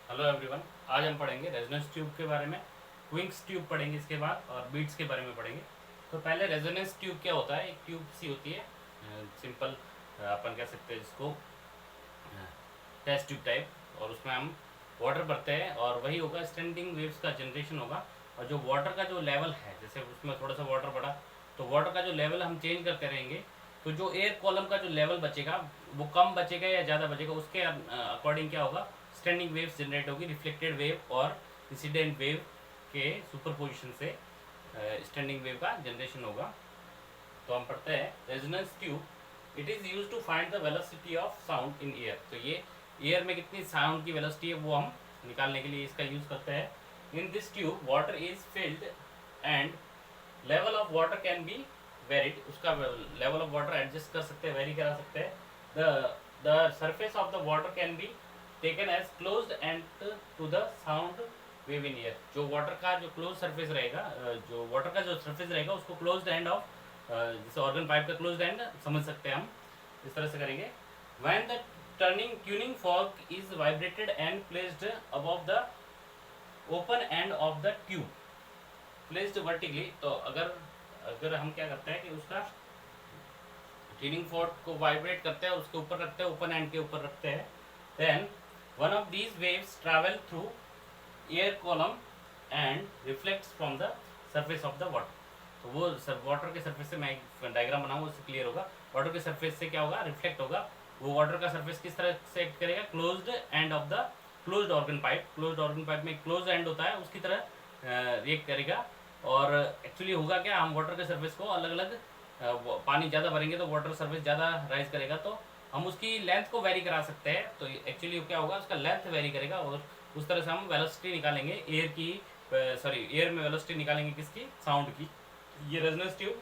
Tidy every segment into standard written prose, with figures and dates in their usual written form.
Hello everyone. आज हम पढ़ेंगे रेजोनेंस ट्यूब के बारे में, क्विंक्स ट्यूब पढ़ेंगे इसके बाद, और बीट्स के बारे में पढ़ेंगे। तो पहले रेजोनेंस ट्यूब क्या होता है। एक ट्यूब सी होती है, सिंपल, अपन कह सकते हैं इसको टेस्ट ट्यूब टाइप, और उसमें हम वाटर भरते हैं और वही होगा, स्टैंडिंग वेव्स का जनरेशन होगा। और जो वाटर का जो लेवल है, जैसे उसमें थोड़ा सा वाटर बढ़ा तो वाटर का जो लेवल हम चेंज करते रहेंगे। तो जो एयर कॉलम का जो लेवल बचेगा वो कम बचेगा या ज़्यादा बचेगा, उसके अकॉर्डिंग क्या होगा, स्टैंडिंग वेव्स जनरेट होगी। रिफ्लेक्टेड वेव और इंसिडेंट वेव के सुपरपोजिशन से स्टैंडिंग वेव का जनरेशन होगा। तो हम पढ़ते हैं resonance tube. It is use to find the velocity of sound in air. तो ये एयर में कितनी साउंड की वेलोसिटी है वो हम निकालने के लिए इसका यूज़ करते हैं। In this tube water is filled and level of water can be varied. उसका लेवल ऑफ वाटर एडजस्ट कर सकते हैं, वेरी करा सकते हैं। The surface of the water can be taken as closed end to the sound wave in air. जो water का जो क्लोज सरफेस रहेगा, जो वाटर का जो सरफेस रहेगा उसको क्लोज्ड एंड ऑफ, जैसे ऑर्गन पाइप का क्लोज्ड एंड समझ सकते हैं हम, इस तरह से करेंगे। When the turning tuning fork is vibrated and placed above the open end of the tube placed vertically. तो अगर अगर हम क्या करते हैं कि उसका ट्यूनिंग फोर्क को वाइब्रेट करते हैं, उसके ऊपर रखते हैं, ओपन एंड के ऊपर रखते हैं। Then one of these waves travel through air column and reflects from the surface of the water. तो वो वाटर के सरफेस से, मैं एक डायग्राम बनाऊंगा उससे क्लियर होगा। वाटर के सरफेस से क्या होगा, रिफ्लेक्ट होगा। वो वाटर का सरफेस किस तरह से एक्ट करेगा, closed end of the closed organ pipe. Closed organ pipe में क्लोज एंड होता है, उसकी तरह रिएक्ट करेगा। और एक्चुअली होगा क्या, हम वाटर के सरफेस को अलग अलग, पानी ज़्यादा भरेंगे तो वाटर सरफेस ज़्यादा राइज करेगा, तो हम उसकी लेंथ को वेरी करा सकते हैं। तो एक्चुअली क्या होगा, उसका लेंथ वेरी करेगा और उस तरह से हम वेलोसिटी निकालेंगे एयर की, सॉरी एयर में वेलोसिटी निकालेंगे किसकी, साउंड की। ये resonance tube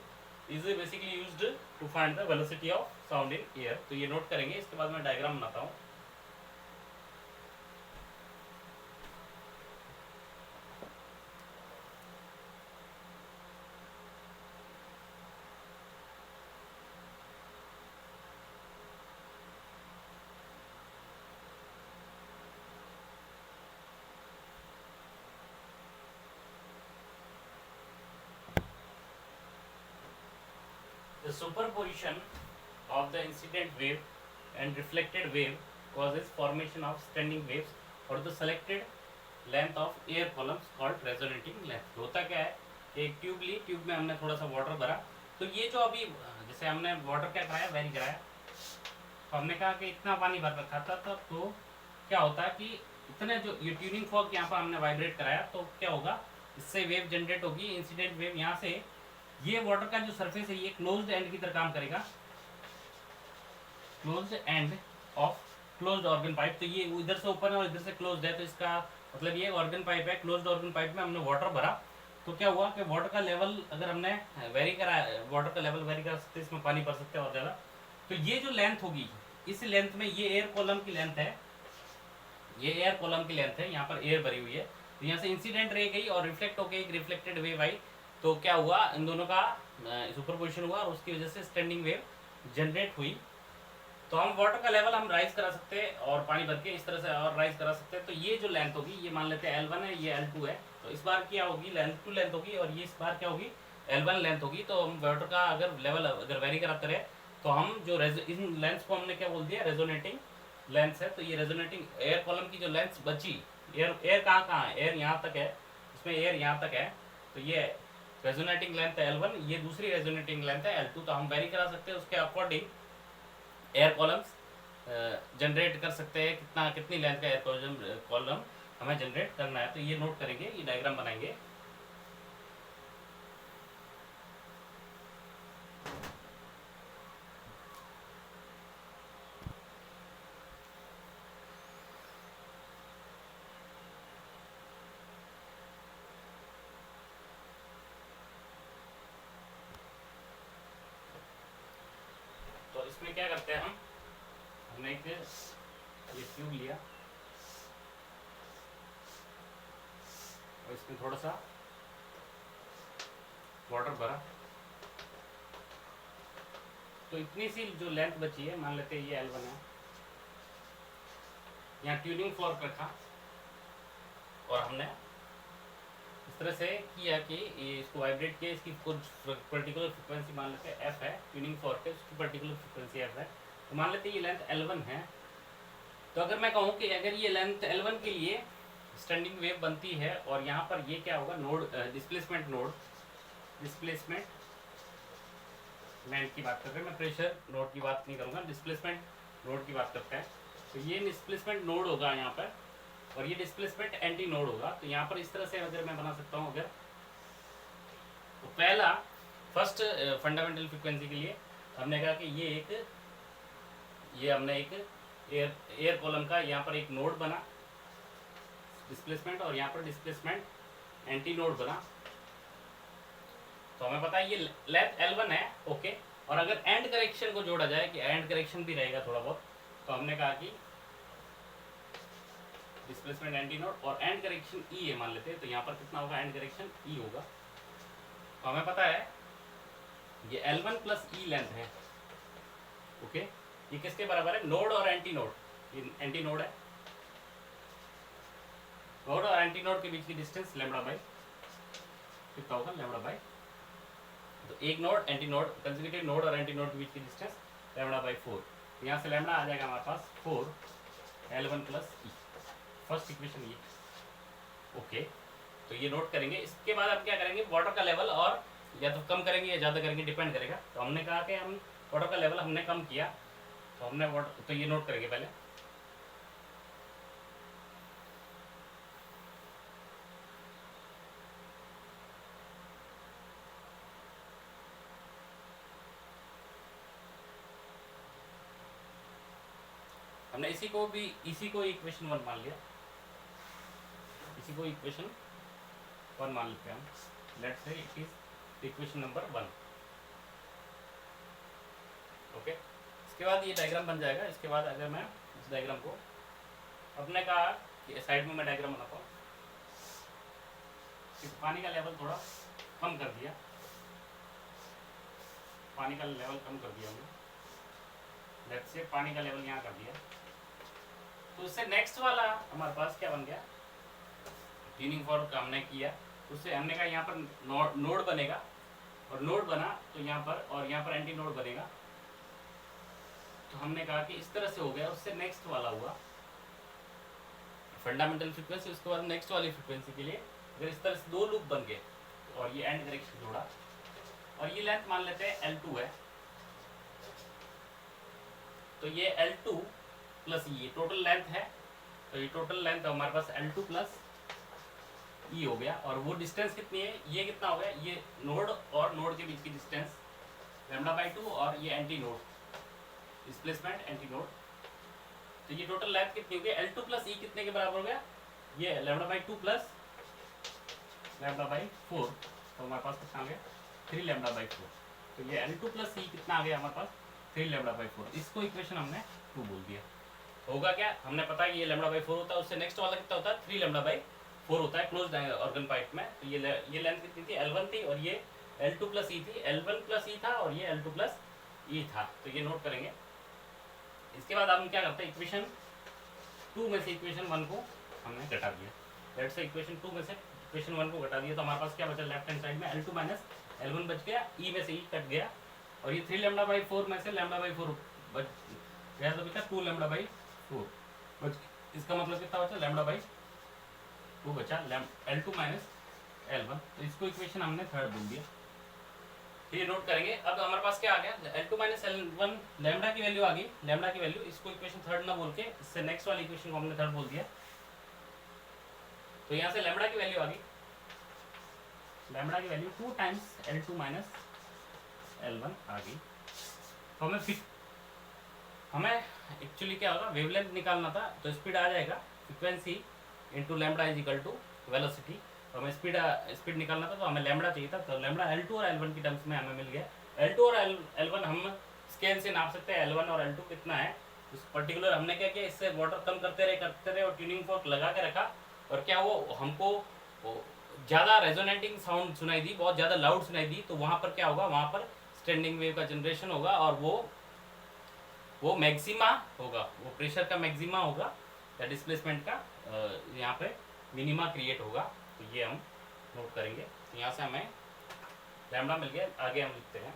is basically used to find the velocity of sound in air. तो ये नोट करेंगे, इसके बाद मैं डायग्राम बनाता हूँ। The superposition of the incident wave and reflected wave causes formation of standing waves or the selected length of air columns called resonating length। होता क्या है, एक ट्यूब ली, ट्यूब में हमने थोड़ा सा वाटर भरा। तो ये जो अभी जैसे हमने वाटर क्या कराया, वेरी कराया, तो हमने कहा कि इतना पानी भर रखा था, तो क्या होता है कि इतने जो ये ट्यूनिंग फॉर्क यहाँ पर हमने वाइब्रेट कराया, तो क्या होगा, इससे वेव जनरेट होगी, इंसिडेंट वेव। यहाँ से ये वाटर का जो सरफेस है ये क्लोज्ड एंड की तरह काम करेगा, closed end of closed organ pipe. तो ये इधर से ओपन है और इधर से क्लोज्ड है, तो इसका मतलब ये ऑर्गन पाइप है, क्लोज्ड ऑर्गन पाइप में हमने वाटर भरा। तो क्या हुआ कि वाटर का लेवल अगर हमने वेरी करा, वाटर का लेवल वेरी कर सकते हैं, इसमें पानी भर सकते हैं और ज़्यादा। तो ये जो लेंथ होगी, इस लेंथ में ये एयर कॉलम की लेंथ है, ये एयर कॉलम की लेंथ है, यहाँ पर एयर भरी हुई है। तो यहाँ से इंसिडेंट रे गई और रिफ्लेक्ट होकर एक रिफ्लेक्टेड वेव आई। तो क्या हुआ, इन दोनों का सुपरपोजिशन हुआ और उसकी वजह से स्टैंडिंग वेव जनरेट हुई। तो हम वाटर का लेवल हम राइज करा सकते हैं और पानी भर के इस तरह से और राइज करा सकते हैं। तो ये जो लेंथ होगी, ये मान लेते हैं L1 है, ये L2 है। तो इस बार क्या होगी, L2 लेंथ होगी और ये इस बार क्या होगी, L1 लेंथ होगी। तो हम वाटर का अगर लेवल अगर वेरी कराते रहे तो हम जो इन लेंथ को हमने क्या बोल दिया, रेजोनेटिंग लेंथ है। तो ये रेजोनेटिंग एयर कॉलम की जो लेंथ बची, एयर कहाँ है, एयर यहाँ तक है, इसमें एयर यहाँ तक है। तो ये रेजोनेटिंग लेंथ है L1, ये दूसरी रेजोनेटिंग लेंथ है L2। तो हम वेरी करा सकते हैं उसके अकॉर्डिंग एयर कॉलम्स जनरेट कर सकते हैं, कितना कितनी लेंथ का एयर कॉलम हमें जनरेट करना है। तो ये नोट करेंगे, ये डायग्राम बनाएंगे। तो इसमें क्या करते हैं हम, हमने एक ये ट्यूब लिया और इसमें थोड़ा सा वाटर भरा। तो इतनी सी जो लेंथ बची है, मान लेते हैं ये L1 है, यहाँ ट्यूनिंग फॉर्क रखा और हमने इस तरह से किया कि ये इसको वाइब्रेट किया, इसकी कुछ पर्टिकुलर फ्रिक्वेंसी मान लेते हैं एफ है, ट्यूनिंग फॉर्क है, उसकी पर्टिकुलर फ्रिक्वेंसी एफ है, तो मान लेते हैं ये लेंथ L1 है। तो अगर मैं कहूँ कि अगर ये लेंथ L1 के लिए स्टैंडिंग वेव बनती है और यहाँ पर ये क्या होगा, नोड डिस्प्लेसमेंट लेंथ की बात कर रहे हैं, मैं प्रेशर नोड की बात नहीं करूँगा, डिस्प्लेसमेंट नोड की बात करते हैं। तो ये डिस्प्लेसमेंट नोड होगा यहाँ पर और ये डिस्प्लेसमेंट एंटी नोड होगा। तो यहाँ पर इस तरह से अगर मैं बना सकता हूँ, अगर तो पहला फर्स्ट फंडामेंटल फ्रिक्वेंसी के लिए हमने कहा कि ये हमने एक एयर कॉलम का यहाँ पर एक नोड बना डिस्प्लेसमेंट और यहाँ पर डिस्प्लेसमेंट एंटी नोड बना। तो हमें पता है ये लेंथ L1 है, ओके। और अगर एंड करेक्शन को जोड़ा जाए कि एंड करेक्शन भी रहेगा थोड़ा बहुत, तो हमने कहा कि डिस्प्लेसमेंट एंटी नोड और एंड करेक्शन E है मान लेते हैं। तो यहाँ पर कितना होगा, एंड करेक्शन E होगा। तो हमें पता है ये L1 प्लस E लेंथ है, ओके। ये किसके बराबर है, नोड और एंटी नोड, ये एंटी नोड है। नोड और एंटी नोड के बीच की डिस्टेंस लैम्बडा बाई कितना होगा, लैम्बडा बाई, तो एक node anti node consecutive node और एंटी नोड के बीच की डिस्टेंस लैम्बडा बाई 4। यहाँ से लैम्बडा आ जाएगा हमारे पास 4 L1 plus E, first equation ये, ओके। तो ये नोट करेंगे। इसके बाद अब क्या करेंगे, वाटर का लेवल और या तो कम करेंगे या ज़्यादा करेंगे, डिपेंड करेगा। तो हमने कहा कि हम वाटर का लेवल हमने कम किया, तो हमने वाटर, तो ये नोट करेंगे पहले। हमने इसी को इक्वेशन 1 मान लिया, इसी को इक्वेशन 1 मान लेते हैं हम। Let's say it is equation number 1, okay. इसके बाद ये डायग्राम बन जाएगा। इसके बाद अगर मैं इस डायग्राम को अपने कहा कि साइड में मैं डायग्राम बनाता हूँ, पानी का लेवल थोड़ा कम कर दिया, पानी का लेवल कम कर दिया हमने, लेट्स से पानी का लेवल यहाँ कर दिया। तो उससे नेक्स्ट वाला हमारे पास क्या बन गया, ट्यूनिंग फॉर्क हमने किया, उससे हमने कहा यहाँ पर नोड बनेगा और नोड बना तो यहाँ पर, और यहाँ पर एंटी नोड बनेगा। तो हमने कहा कि इस तरह से हो गया। उससे नेक्स्ट वाला हुआ फंडामेंटल फ्रीक्वेंसी, उसके बाद नेक्स्ट वाली फ्रीक्वेंसी के लिए अगर इस तरह से दो लूप बन गए और ये एंड करेक्शन जोड़ा और ये लेंथ मान लेते हैं L2 है, तो ये L2 प्लस ये टोटल लेंथ है। तो ये टोटल लेंथ हमारे पास L2 प्लस E हो गया। और वो डिस्टेंस कितनी है, ये कितना हो गया, ये नोड और नोड के बीच की डिस्टेंस लैम्बडा बाई 2 और ये anti node displacement anti node. तो ये टोटल लेंथ कितनी हो गई, L2 प्लस E कितने के बराबर हो गया, ये lambda by 2 plus lambda by 4। तो हमारे पास कितना आ गया, 3 लैम्बडा बाई 4। तो ये L2 प्लस E कितना आ गया हमारे पास, 3 लैम्बडा बाई 4। इसको इक्वेशन हमने 2 बोल दिया। होगा क्या, हमने पता है ये लैम्बडा बाई 4 होता है, उससे नेक्स्ट वाला कितना होता है, 3 लैम्बडा बाई 4 होता है क्लोज्ड ऑर्गन पाइप में। तो ये लेंथ कितनी थी, L1 थी और ये L2 प्लस E थी, L1 प्लस E था और ये L2 प्लस E था। तो ये नोट करेंगे। इसके बाद हम क्या करते हैं, इक्वेशन 2 में से इक्वेशन 1 को हमने घटा दिया। लेट्स से इक्वेशन 2 में से इक्वेशन 1 को घटा दिया तो हमारे पास क्या बचा, लेफ्ट हैंड साइड में L2 माइनस L1 बच गया, E में से E कट गया और ये 3 लैम्बडा बाई 4 में से लैम्बडा बाई 4 बच गया, तो बचा 2 लैम्बडा बाई 4 बच। इसका मतलब कितना बचा, लैम्बडा बाई 2 बचा, L2 माइनस L1। तो इसको इक्वेशन हमने थर्ड बोल दिया। ये नोट करेंगे। अब हमारे पास क्या आ गया, L2 माइनस L1 लैम्बडा की वैल्यू आ गई, लैम्बडा की वैल्यू। इसको इक्वेशन थर्ड ना बोल के इससे नेक्स्ट वाली इक्वेशन को हमने थर्ड बोल दिया। तो यहाँ से लैम्बडा की वैल्यू आ गई, लैम्बडा की value 2 times L2 minus L1 आ गई। तो हमें एक्चुअली क्या होगा, वेवलेंथ निकालना था। तो स्पीड आ जाएगा frequency into lambda is equal to velocity. तो हमें स्पीड निकालना था, तो हमें लैम्बडा चाहिए था। तो लैम्बडा L2 और L1 की टर्म्स में हमें मिल गया। L2 और L1 हम स्केल से नाप सकते हैं, L1 और L2 कितना है उस पर्टिकुलर। हमने क्या किया, इससे वाटर कम करते रहे और ट्यूनिंग फॉर्क लगा के रखा। और क्या वो हमको ज़्यादा रेजोनेटिंग साउंड सुनाई दी, बहुत ज़्यादा लाउड सुनाई दी, तो वहाँ पर क्या होगा, वहाँ पर स्टैंडिंग वेव का जनरेशन होगा और वो मैक्सिमा होगा, वो प्रेशर का मैक्सिमा होगा या डिस्प्लेसमेंट का यहाँ पे मिनिमा क्रिएट होगा। तो ये हम नोट करेंगे। तो यहाँ से हमें लैम्डा मिल गया। आगे हम लिखते हैं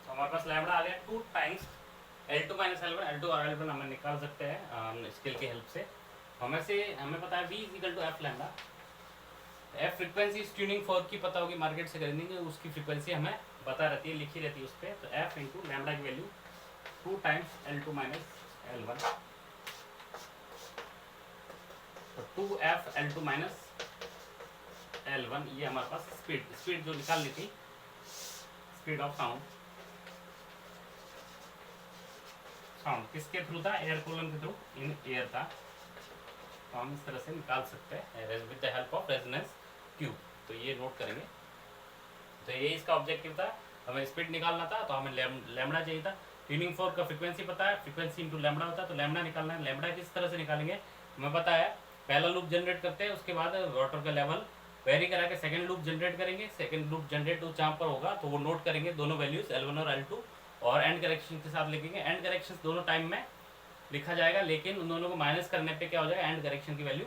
हमारे पास लैम्डा आ गया 2 times L2 minus L1। L2 और L1 हमें निकाल सकते हैं स्केल की हेल्प से। हमें पता है V is equal to F lambda. F frequency tuning fork की पता होगी, मार्केट से खरीदेंगे, उसकी फ्रीक्वेंसी हमें बता रहती है, लिखी रहती है उस पर। तो एफ इंटू लैम्डा की value 2 times L2 minus L1। तो 2f L2 माइनस L1 ये हमारे पास स्पीड जो निकालनी थी, स्पीड ऑफ साउंड किसके थ्रू था? एयर कूलन के थ्रू, इन एयर था। तो हम इस तरह से निकाल सकते हैं with the help of resonance tube. तो ये नोट करेंगे। तो ये इसका ऑब्जेक्टिव था, हमें स्पीड निकालना था, तो हमें लैम्डा चाहिए था। ट्यूनिंग फोर्क का फ्रीक्वेंसी पता है, फ्रीक्वेंसी इंटू लैम्डा होता है। तो लैम्डा निकालना है। लैम्डा किस तरह से निकालेंगे हमें पता है। पहला लूप जनरेट करते हैं, उसके बाद वाटर का लेवल वेरी करा के सेकेंड लूप जनरेट करेंगे। सेकेंड लूप जनरेट जहाँ पर होगा तो वो नोट करेंगे दोनों वैल्यूज L1 और L2, और एंड करेक्शन के साथ लिखेंगे। एंड करेक्शन दोनों टाइम में लिखा जाएगा, लेकिन उन दोनों को माइनस करने पे क्या हो जाएगा, एंड करेक्शन की वैल्यू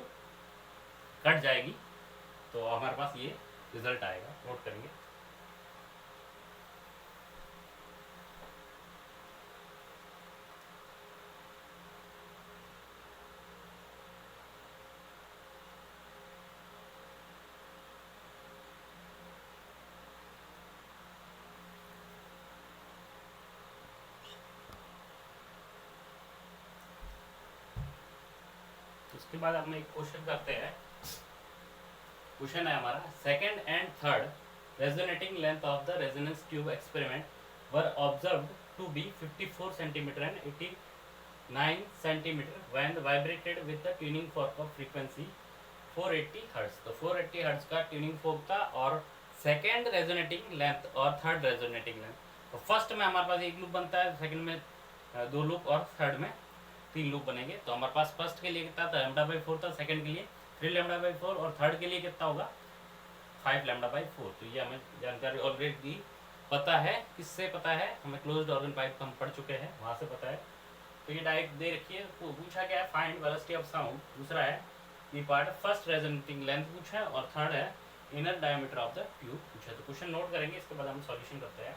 कट जाएगी। तो हमारे पास ये रिजल्ट आएगा, नोट करेंगे। उसके बाद हम एक क्वेश्चन करते हैं। क्वेश्चन है हमारा, second and third resonating length of the resonance tube experiment were observed to be 54 centimetre and 89 centimetre when vibrated with the tuning fork of frequency 480 hertz. तो 480 हर्ट्ज का ट्यूनिंग फोर्क था, और second resonating length और third resonating length. तो first में हमारे पास एक loop बनता है, सेकंड में 2 लूप, और थर्ड में 3 लूप बनेंगे। तो हमारे पास फर्स्ट के लिए कितना था, λ/4 था, सेकंड के लिए 3 λ/4, और थर्ड के लिए कितना होगा 5 λ/4। तो ये हमें जानकारी ऑलरेडी पता है। किससे पता है? हमें क्लोज्ड ऑर्गन पाइप हम पढ़ चुके हैं, वहाँ से पता है। तो ये डायरेक्ट दे रखी है। पूछा क्या है, फाइंड वेलोसिटी ऑफ साउंड। दूसरा है ये पार्ट, फर्स्ट रेजोनेटिंग लेंथ पूछा है, और थर्ड है inner diameter of the tube पूछा है। तो क्वेश्चन नोट करेंगे, इसके बाद हम सॉल्यूशन करते हैं।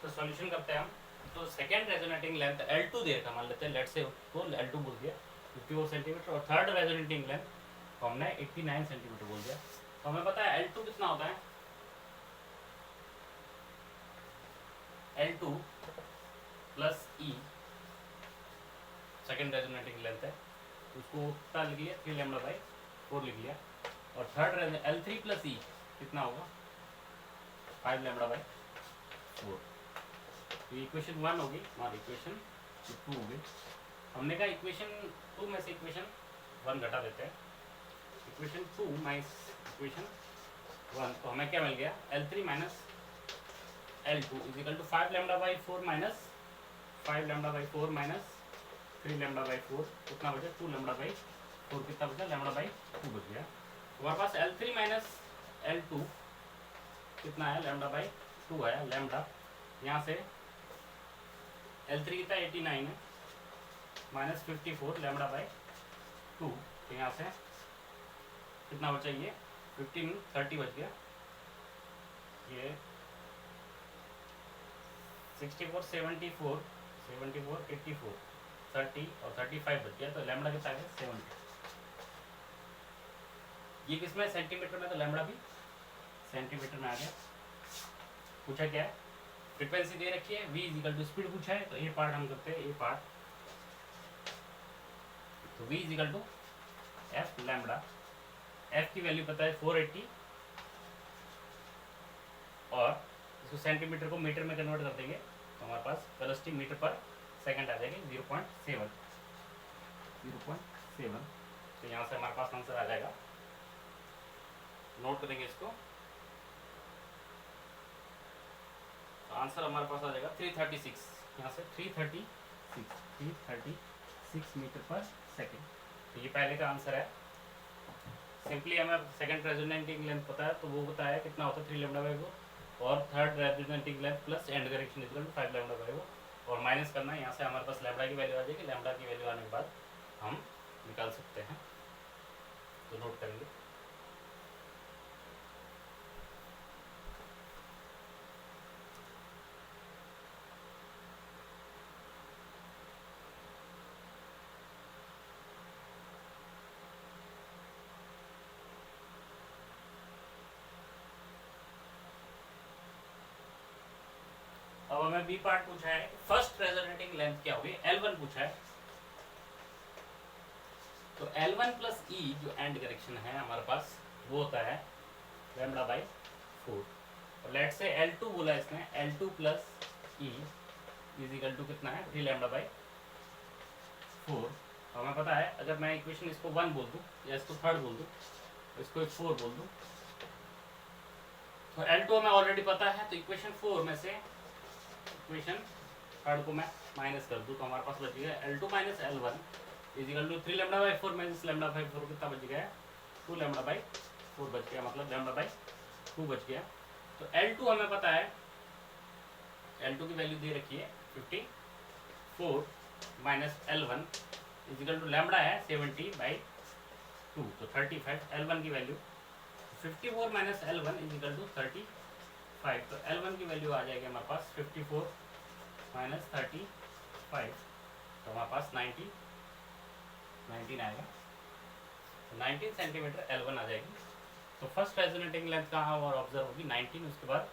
तो सॉल्यूशन करते हैं हम। तो सेकेंड रेजोनेटिंग लेंथ L2 दे रखा, मान लेते हैं, लेट से को L2 बोल दिया 54 सेंटीमीटर, और थर्ड रेजोनेटिंग लेंथ को हमने 89 सेंटीमीटर बोल दिया। तो हमें पता है L2 कितना होता है, L2 plus E second resonating length है, उसको कितना लिख लिया 3 λ/4 लिख लिया। और थर्ड L3 प्लस E कितना होगा 5 λ/4। तो इक्वेशन 1 होगी हमारी, इक्वेशन 2 होगी। हमने कहा इक्वेशन 2 में से इक्वेशन 1 घटा देते हैं। इक्वेशन 2 माइनस इक्वेशन 1, तो हमें क्या मिल गया, L3 minus L2 is equal to 5 λ/4 minus 5 λ/4 minus 3 λ/4, कितना बचा 2 λ/4, कितना बचा λ/2 बच गया। हमारे पास L3 माइनस L2 कितना है, λ/2 है। लैम्डा यहाँ से L3 कितना 89 है, माइनस 54 λ/2, तो यहाँ से कितना बचा, ये 15 30 बच गया। ये 64 74 74 84 30 और 35 बच गया। तो लैम्डा कितना है 70। ये किसमें सेंटीमीटर में, तो लैम्डा भी सेंटीमीटर में आ गया। पूछा क्या है फ्रीक्वेंसी दे रखी है, v इजिकल टू स्पीड पूछा है, तो ये पार्ट हम करते हैं, ये पार्ट। तो v is equal to F lambda, एफ की वैल्यू पता है 480, और इसको सेंटीमीटर को मीटर में कन्वर्ट कर देंगे तो हमारे पास वेलोसिटी मीटर पर सेकंड आ जाएगी 0.7। तो यहाँ से हमारे पास आंसर आ जाएगा, नोट करेंगे इसको। तो आंसर हमारे पास आ जाएगा 336, यहाँ से 336 मीटर पर सेकंड। तो ये पहले का आंसर है। सिंपली हमें सेकंड रेजोनेटिंग लेंथ पता है, तो वो बताया कितना होता है 3 लैम्डा बाई 4, और third resonating length plus end correction equal to 5 lambda by 4, और माइनस करना है। यहाँ से हमारे पास लैम्डा की वैल्यू आ जाएगी, लैम्डा की वैल्यू आने के बाद हम निकाल सकते हैं। तो नोट करेंगे। अब हमें बी पार्ट पूछा है, फर्स्ट रेजोनेटिंग लेंथ क्या होगी, L1 पूछा है। तो L1 प्लस E जो एंड डायरेक्शन है हमारे पास, वो होता है लैम्डा बाई 4। और लेट से L2 बोला इसने, L2 plus E is equal to कितना है 3 लैम्डा बाई 4। तो हमें पता है, अगर मैं इक्वेशन इसको 1 बोल दूँ या इसको थर्ड बोल दूँ, इसको 4 बोल दूँ, तो L2 हमें ऑलरेडी पता है, तो इक्वेशन 4 में से इक्वेशन थर्ड को मैं माइनस कर दूँ तो हमारे पास बच गया L2 minus L1 is equal to 3 lambda by 4 minus lambda by 4 कितना बच गया, 2 लैम्डा बाई 4 बच गया, मतलब लैम्डा बाई 2 बच गया। तो L2 हमें पता है, L2 की वैल्यू दे रखी है 54 minus L1 is equal to lambda है 70 बाई 2, तो 35। L1 की value 54 minus L1 is equal to 35, तो L1 की वैल्यू आ जाएगी हमारे पास 54 माइनस 35, तो हमारे पास 19 आएगा, तो 19 सेंटीमीटर L1 आ जाएगी। तो फर्स्ट रेजोनेटिंग लेंथ कहाँ और ऑब्जर्व होगी 19, उसके बाद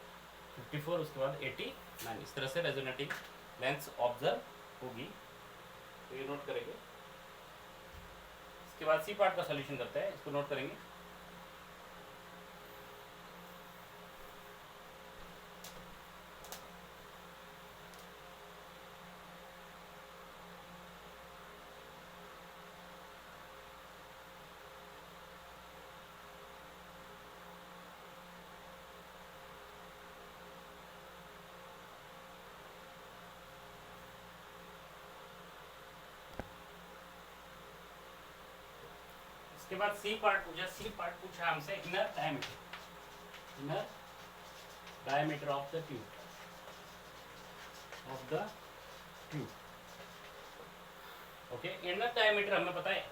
54, उसके बाद 89, इस तरह से रेजोनेटिंग लेंथ ऑब्जर्व होगी। तो ये नोट करेंगे। इसके बाद सी पार्ट का सॉल्यूशन करते हैं, इसको नोट करेंगे। इसके बाद सी पार्ट पूछा हमसे inner diameter of the tube. Okay, inner diameter हमें पता है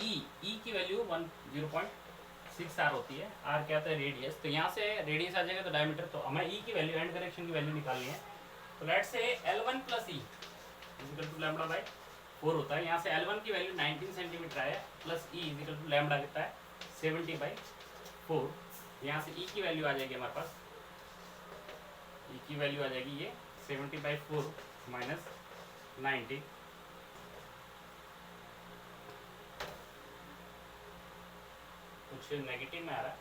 ई की वैल्यू 0.6 आर होती है, आर क्या होता है रेडियस, तो यहाँ से रेडियस आ जाएगा तो डायमीटर, तो हमें ई की वैल्यू एंड डायरेक्शन की वैल्यू निकालनी है। तो let's say L1 plus E is equal to lambda by 4 होता है। यहाँ से L1 की वैल्यू 19 सेंटीमीटर आया, plus E is equal to lambda कितना है 70 बाई 4। यहाँ से ई की वैल्यू आ जाएगी हमारे पास, ई की वैल्यू आ जाएगी ये 70 बाई 4 माइनस 90, कुछ नेगेटिव में आ रहा है।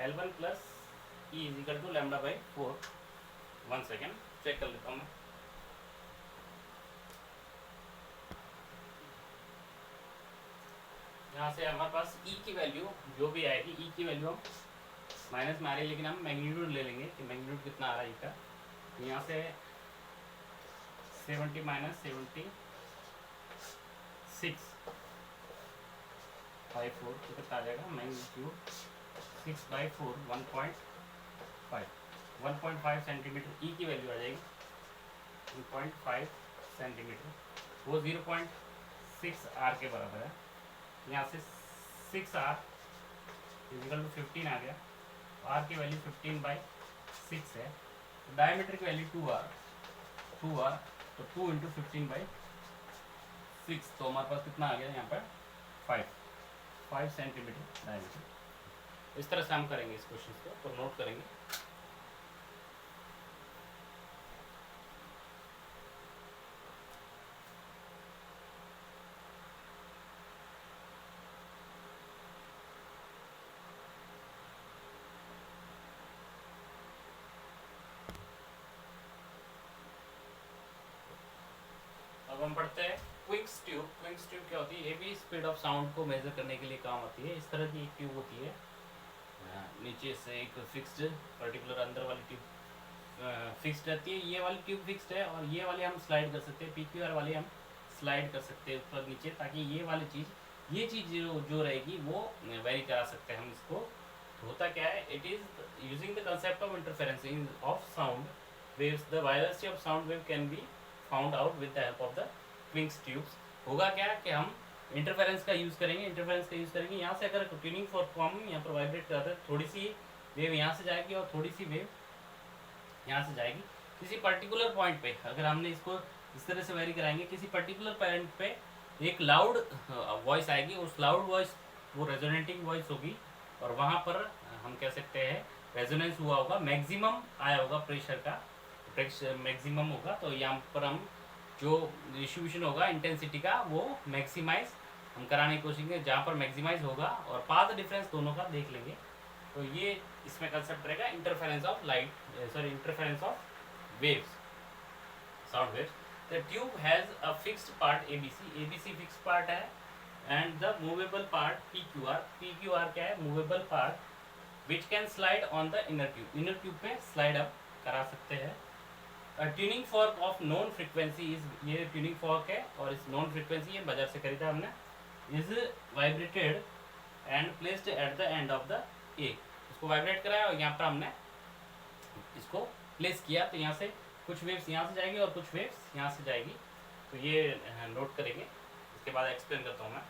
L1 plus E is equal to lambda by 4, 1 second check कर लेता हूँ मैं। यहाँ से हमारे पास ई की वैल्यू जो भी आएगी, ई की वैल्यू हम माइनस में आ रही है, लेकिन हम मैग्नीट्यूड ले लेंगे कि मैग्नीट्यूड कितना आ रहा है ई का। यहाँ से 70 माइनस 76 बाई 4 कितना आ जाएगा, मैग्नीट्यूड 6 बाई 4 1.5 सेंटीमीटर ई की वैल्यू आ जाएगी 1.5 सेंटीमीटर, वो 0.6 आर के बराबर है। यहाँ से 6 आर इजिकल टू 15 आ गया, आर की वैल्यू 15 बाई 6 है, तो डायमीटर की वैल्यू 2 आर, तो 2 इंटू 15 बाई 6, तो हमारे पास कितना आ गया यहाँ पर 5 सेंटीमीटर डायमीटर। इस तरह से हम करेंगे इस क्वेश्चन को, तो नोट करेंगे। हम पढ़ते हैं क्विंक्स ट्यूब। क्विंक्स ट्यूब क्या होती है? ये भी स्पीड ऑफ साउंड को मेजर करने के लिए काम आती है। इस तरह की एक ट्यूब होती है, नीचे से एक फिक्स्ड पर्टिकुलर अंदर वाली ट्यूब फिक्स्ड रहती है। ये वाली ट्यूब फिक्स्ड है और ये वाली हम स्लाइड कर सकते हैं, PQR वाली हम स्लाइड कर सकते हैं ऊपर नीचे, ताकि ये वाली चीज़ जो रहेगी वो वेरी करा सकते हैं हम इसको। होता क्या है? It is using the concept of interference of sound waves, the वायरलेस of sound wave can be found out with the help of the Quincke's tubes. होगा क्या कि हम इंटरफेरेंस का यूज़ करेंगे, यहाँ से अगर ट्यूनिंग फॉर कॉम यहाँ पर वाइब्रेट करते हैं, थोड़ी सी वेव यहाँ से जाएगी और थोड़ी सी वेव यहाँ से जाएगी किसी पर्टिकुलर पॉइंट पे। अगर हमने इसको इस तरह से वेरी कराएंगे, किसी पर्टिकुलर पॉइंट पे एक लाउड वॉइस आएगी, उस लाउड वॉइस वो रेजोनेटिंग वॉइस होगी और वहाँ पर हम कह सकते हैं रेजोनेंस हुआ होगा, मैक्सिमम आया होगा प्रेशर का, प्रेशर मैक्सिमम होगा। तो यहाँ पर हम जो डिस्ट्रीब्यूशन होगा इंटेंसिटी का वो मैक्सिमाइज हम कराने की कोशिश करेंगे, जहाँ पर मैक्सिमाइज होगा और पाथ डिफरेंस दोनों का देख लेंगे। तो ये इसमें कंसेप्ट रहेगा interference of interference of waves, sound waves. The tube has a fixed part ABC fixed part है, and the movable part PQR क्या है? Movable part which can slide on the inner tube पे slide up करा सकते हैं। Tuning fork of known frequency is, ये tuning fork है और इस नॉन फ्रिक्वेंसी ये बाजार से खरीदा हमने, is vibrated and placed at the end of the ए। इसको वाइब्रेट कराया और यहाँ पर हमने इसको प्लेस किया, तो यहाँ से कुछ वेव्स यहाँ से जाएगी और कुछ वेव्स यहाँ से जाएगी। तो ये नोट करेंगे, इसके बाद एक्सप्लेन करता हूँ मैं।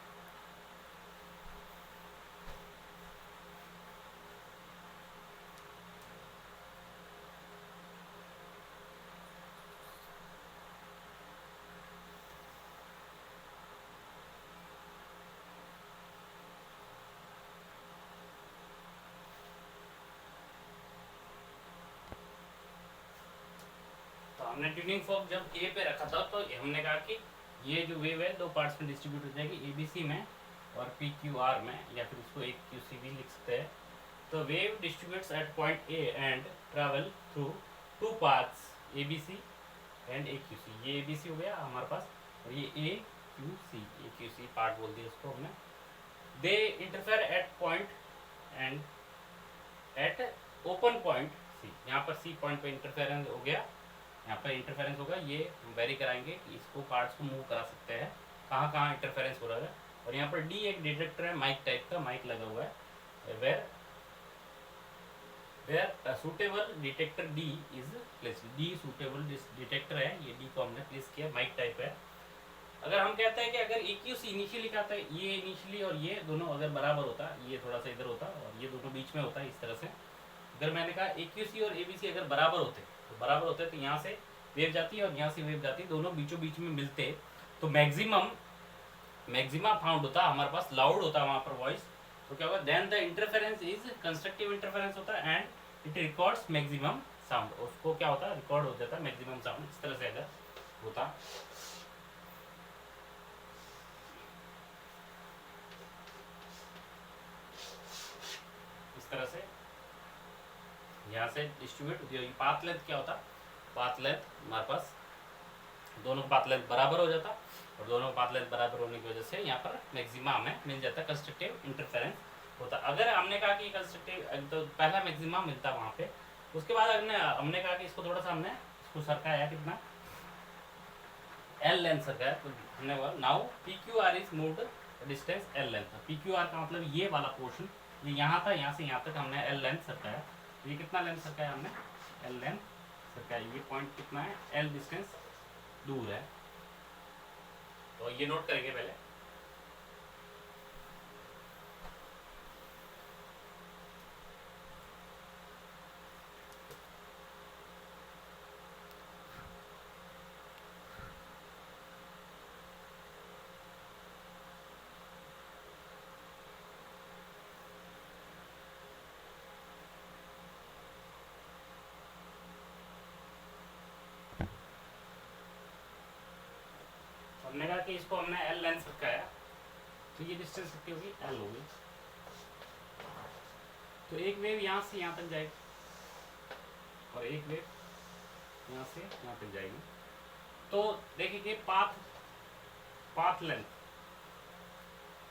हमने ट्यूनिंग फॉर्क जब ए पे रखा था तो हमने कहा कि ये जो वेव है दो पार्ट्स में डिस्ट्रीब्यूट हो जाएगी, ABC में और PQR में, या फिर इसको एक QC भी लिख सकते हैं। तो wave distributes at point A and travel through two paths ABC and AQC। ये ABC हो गया हमारे पास और ये AQC पार्ट बोल दिया इसको हमने। They interfere at point and at open point C। यहाँ पर C पॉइंट पे इंटरफेरेंस हो गया, यहाँ पर इंटरफेरेंस होगा, ये वेरी कराएंगे कि इसको पार्ट्स को मूव करा सकते हैं कहाँ कहाँ इंटरफेरेंस हो रहा है। और यहाँ पर D एक डिटेक्टर है, माइक टाइप का माइक लगा हुआ है, where suitable detector D is placed. D suitable detector है, ये D को हमने प्लेस किया, माइक टाइप है। अगर हम कहते हैं कि अगर AQC इनिशियली कहता है, ये इनिशियली और ये दोनों अगर बराबर होता, ये थोड़ा सा इधर होता और ये दोनों बीच में होता है इस तरह से। अगर मैंने कहा AQC और ABC अगर बराबर होते तो यहाँ से वेव जाती है और यहाँ से वेव जाती है, दोनों बीचों बीच में मिलते तो मैक्सिमम फाउंड होता हमारे पास, लाउड होता वहाँ पर वॉइस। तो क्या होगा? Then the interference is constructive interference होता है and it records maximum sound. उसको क्या होता है? रिकॉर्ड हो जाता है मैक्सिमम साउंड। इस तरह से अगर होता, इस तरह से यहाँ से डिस्ट्रीब्यूट होती है। पाथ लेंथ क्या होता? पाथ लेंथ हमारे पास दोनों का पाथ लेंथ बराबर हो जाता और दोनों का पाथ लेंथ बराबर होने की वजह से यहाँ पर मैक्सिमा हमें मिल जाता, कंस्ट्रक्टिव इंटरफेरेंस होता। अगर हमने कहा कि कंस्ट्रक्टिव, तो पहला मैक्सिमा मिलता वहाँ पे। उसके बाद हमने कहा कि इसको थोड़ा सा हमने इसको सरकाया, कितना L लेंथ सरकाया, तो हमने बोला now PQR is moved distance L length. PQR का मतलब ये वाला पोर्शन, ये यहाँ था, यहाँ से यहाँ तक हमने L लेंथ सरकाया। ये कितना लेंथ सरकाया हमने? L लेंथ सरकाया। ये पॉइंट कितना है? L डिस्टेंस दूर है, तो ये नोट करेंगे पहले। हमने कहा कि इसको हमने L लेंथ रखाया, तो ये डिस्टेंस कितनी होगी? L होगी। तो एक वेव यहाँ से यहाँ तक जाएगी और एक वेव यहाँ से यहाँ तक जाएगी। तो देखिए path path length,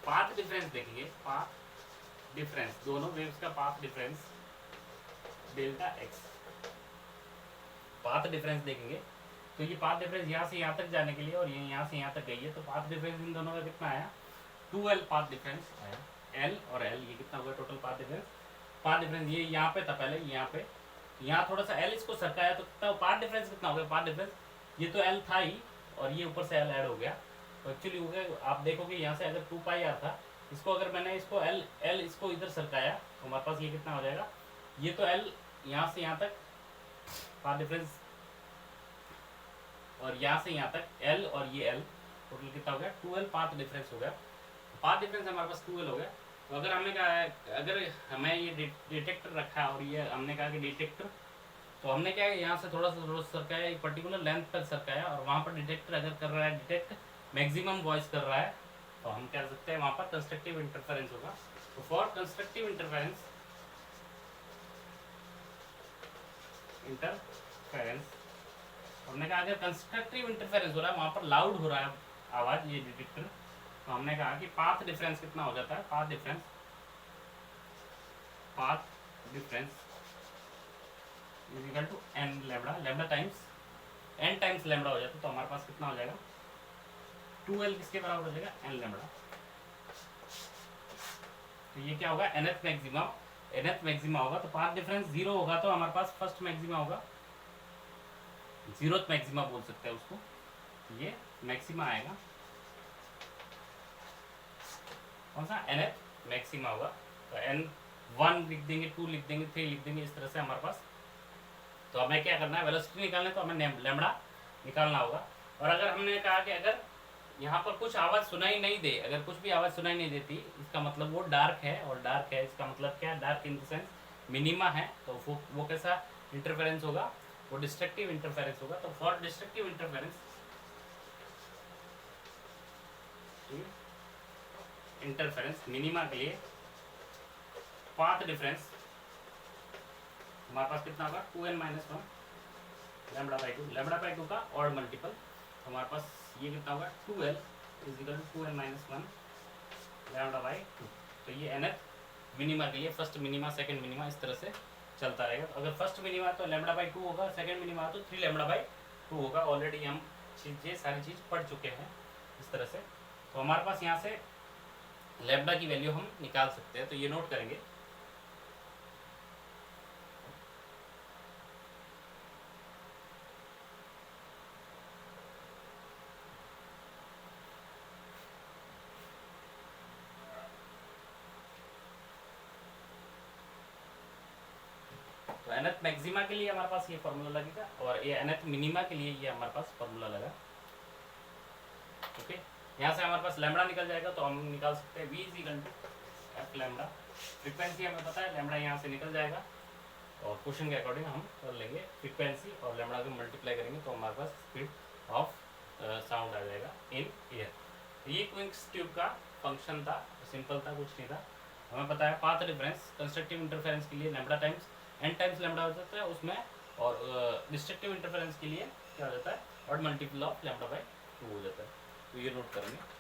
path difference देखेंगे, पाथ डिफरेंस, दोनों वेव्स का path difference delta x, path difference देखेंगे तो ये पाथ डिफरेंस यहाँ से यहाँ तक जाने के लिए और ये यहाँ से यहाँ तक गई है, तो पाथ डिफरेंस इन दोनों का कितना आया, 2L पाथ डिफरेंस आया, L और L ये कितना हुआ total path difference, path difference ये यहाँ पे था पहले, यहाँ पे, यहाँ थोड़ा सा L इसको सरकाया तो कितना पाथ डिफरेंस कितना हो गया, पाथ डिफरेंस ये तो L था ही और ये ऊपर से L ऐड हो गया, तो एक्चुअली हो गया, आप देखोगे यहाँ से अगर 2πr था, इसको अगर मैंने इसको L इसको इधर सरकाया तो हमारे पास ये कितना हो जाएगा, ये तो L यहाँ से यहाँ तक पाथ डिफरेंस और यहाँ से यहाँ तक L और ये L टोटल कितना हो गया, 2L पाथ डिफरेंस हो गया, पाथ डिफरेंस हमारे पास 2L हो गया। तो अगर हमने कहा, अगर हमें ये डिटेक्टर रखा है और ये हमने कहा कि डिटेक्टर, तो हमने क्या है यहाँ से थोड़ा सा सरकाया, एक पर्टिकुलर लेंथ पर सरकाया और वहाँ पर डिटेक्टर अगर कर रहा है, डिटेक्ट मैक्सिमम वॉइस कर रहा है, तो हम क्या कर सकते हैं, वहाँ पर कंस्ट्रक्टिव इंटरफेरेंस होगा। तो फॉर कंस्ट्रक्टिव इंटरफेरेंस हमने कहा अगर कंस्ट्रक्टिव इंटरफेरेंस हो रहा है, वहाँ पर लाउड हो रहा है आवाज़ ये डिटेक्टर, तो हमने कहा कि पाथ डिफरेंस कितना हो जाता है, path difference is equal to n lambda, lambda times n times lambda हो जाता है, तो हमारे पास कितना हो जाएगा, 2L किसके बराबर हो जाएगा, n लैम्बडा। तो ये क्या होगा, nth मैक्सिमा होगा, तो पाथ डिफरेंस 0 होगा तो हमारे पास फर्स्ट मैक्सिमा होगा, 0th मैक्सिमा बोल सकते हैं उसको, ये मैक्सिमा आएगा कौन सा, nth मैक्सिमा होगा, तो n1 लिख देंगे, 2 लिख देंगे, 3 लिख देंगे, इस तरह से हमारे पास। तो हमें क्या करना है, वेलोसिटी निकालना है तो हमें लैम्बडा निकालना होगा। और अगर हमने कहा कि अगर यहाँ पर कुछ आवाज़ सुनाई नहीं दे, अगर कुछ भी आवाज़ सुनाई नहीं देती, इसका मतलब वो डार्क है, और डार्क है इसका मतलब क्या है, dark in the sense minima है, तो वो कैसा इंटरफेरेंस होगा, वो डिस्ट्रक्टिव इंटरफेरेंस होगा। तो फॉर डिस्ट्रक्टिव इंटरफेरेंस मिनिमा के लिए पाथ डिफरेंस हमारे पास कितना होगा, 2n - 1 लैम्बडा बाई 2 का ऑड मल्टीपल, तो हमारे पास ये कितना होगा, 2L is equal to 2n - 1 lambda by 2। तो ये nth मिनिमा के लिए, फर्स्ट मिनिमा सेकंड मिनिमा इस तरह से चलता रहेगा। तो अगर फर्स्ट मिनिमा तो लैम्बडा बाई 2 होगा, सेकंड मिनिमा तो 3 लैम्बडा बाई 2 होगा। ऑलरेडी हम ये सारी चीज़ पढ़ चुके हैं इस तरह से। तो हमारे पास यहाँ से लैम्बडा की वैल्यू हम निकाल सकते हैं, तो ये नोट करेंगे। तो nth मैक्सिमा के लिए हमारे पास ये फॉर्मूला लगेगा, और ये nth मिनिमा के लिए ये हमारे पास फॉर्मूला लगा। ओके, यहाँ से हमारे पास लैम्बडा निकल जाएगा, तो हम निकाल सकते हैं v is equal to f lambda. Frequency हमें पता है, लैम्बडा यहाँ से निकल जाएगा, और क्वेश्चन के अकॉर्डिंग हम कर लेंगे फ्रीक्वेंसी और लैम्बडा को मल्टीप्लाई करेंगे, तो हमारे पास स्पीड ऑफ साउंड आ जाएगा इन ईयर। ये क्विंक्स ट्यूब का फंक्शन था, सिंपल था, कुछ नहीं था। हमें पता है पाथ डिफरेंस कंस्ट्रक्टिव इंटरफेरेंस के लिए lambda times n times lambda हो जाता है उसमें, और डिस्ट्रक्टिव इंटरफेरेंस के लिए क्या हो जाता है, odd multiple of lambda by 2 हो जाता है। तो ये नोट करेंगे।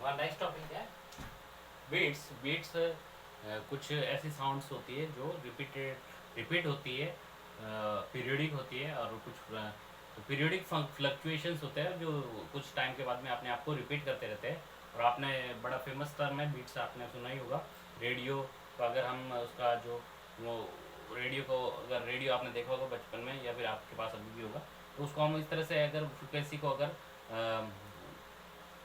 हमारा नेक्स्ट टॉपिक है बीट्स। बीट्स कुछ ऐसी साउंड्स होती है जो रिपीट होती है, पीरियोडिक होती है, और कुछ पीरियोडिक फ्लक्चुएशंस होते हैं जो कुछ टाइम के बाद में अपने आप को रिपीट करते रहते हैं। और आपने बड़ा फेमस टर्म है बीट्स, आपने सुना ही होगा। रेडियो को अगर हम उसका जो वो रेडियो को, अगर रेडियो आपने देखा होगा बचपन में, या फिर आपके पास अभी भी होगा, तो उसको हम इस तरह से अगर फ्रिक्वेंसी को अगर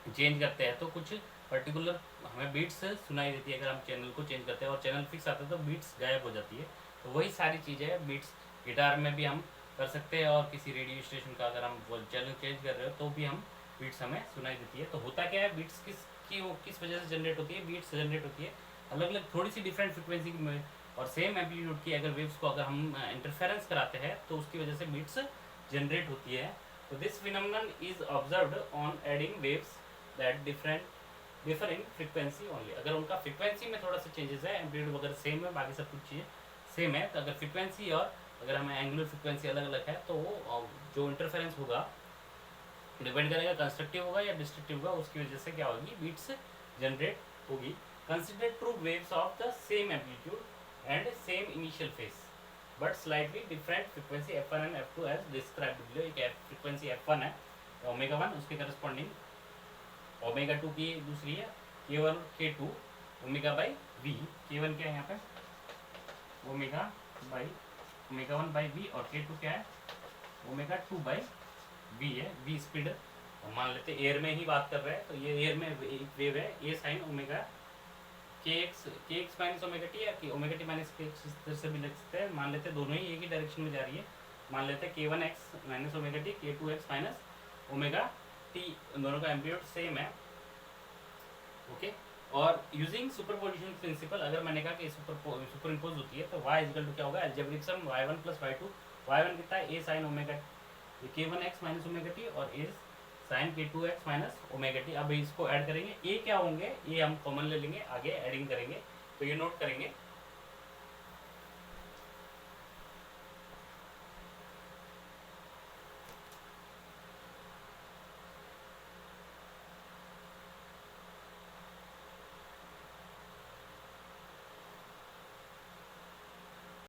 चेंज करते हैं तो कुछ पर्टिकुलर हमें बीट्स सुनाई देती है। अगर हम चैनल को चेंज करते हैं और चैनल फिक्स आता है तो बीट्स गायब हो जाती है। तो वही सारी चीज़ें बीट्स गिटार में भी हम कर सकते हैं, और किसी रेडियो स्टेशन का अगर हम चैनल चेंज कर रहे हो तो भी हम बीट्स हमें सुनाई देती है। तो होता क्या है, बीट्स कि वो किस वजह से जनरेट होती है, बीट्स जनरेट होती है अलग अलग थोड़ी सी डिफरेंट फ्रिक्वेंसी में और सेम एम्पलीट्यूड की अगर वेव्स को अगर हम इंटरफेरेंस कराते हैं तो उसकी वजह से बीट्स जनरेट होती है। तो this phenomenon is observed on adding waves that differ in frequency only. अगर उनका फ्रिक्वेंसी में थोड़ा सा चेंजेस है, एम्पलीट्यूड वगैरह सेम है, बाकी सब कुछ चीज़ें सेम है, तो अगर फ्रिक्वेंसी और अगर हमें एंगुलर फ्रिक्वेंसी अलग अलग है तो वो जो इंटरफेरेंस होगा डिपेंड करेगा कंस्ट्रक्टिव होगा या डिस्ट्रक्टिव होगा, उसकी वजह से क्या होगी, बीट्स जनरेट होगी। Consider true waves of the same amplitude and same initial phase but slightly different frequency f1 and f2 as described below. एक फ्रीक्वेंसी f1 है ओमेगा 1, उसके करस्पॉन्डिंग ओमेगा 2 की दूसरी है k1 k2 omega by v। k1 क्या है यहाँ पे ओमेगा 1 बाई v और k2 क्या है ओमेगा 2 बाई v है। v स्पीड मान लेते एयर में ही बात कर रहे हैं, तो ये एयर में एक वेव है a sine omega kx minus omega T या ओमेगा टी माइनस kx इस तरह से भी लिख सकते हैं। मान लेते दोनों ही एक ही डायरेक्शन में जा रही है, मान लेते k1x minus omega T k2x minus omega T, दोनों का एम्पलीट्यूड सेम है। ओके, और यूजिंग सुपरपोजिशन प्रिंसिपल अगर मैंने कहा कि सुपर इम्पोज होती है तो y इक्वल टू क्या होगा, अलजेब्रिक सम y1 प्लस y2। y1 कितना है a sine omega k1x minus omega T और a sine k2x minus omega T. अब इसको ऐड करेंगे, a क्या होंगे, a हम कॉमन ले लेंगे, आगे एडिंग करेंगे, तो ये नोट करेंगे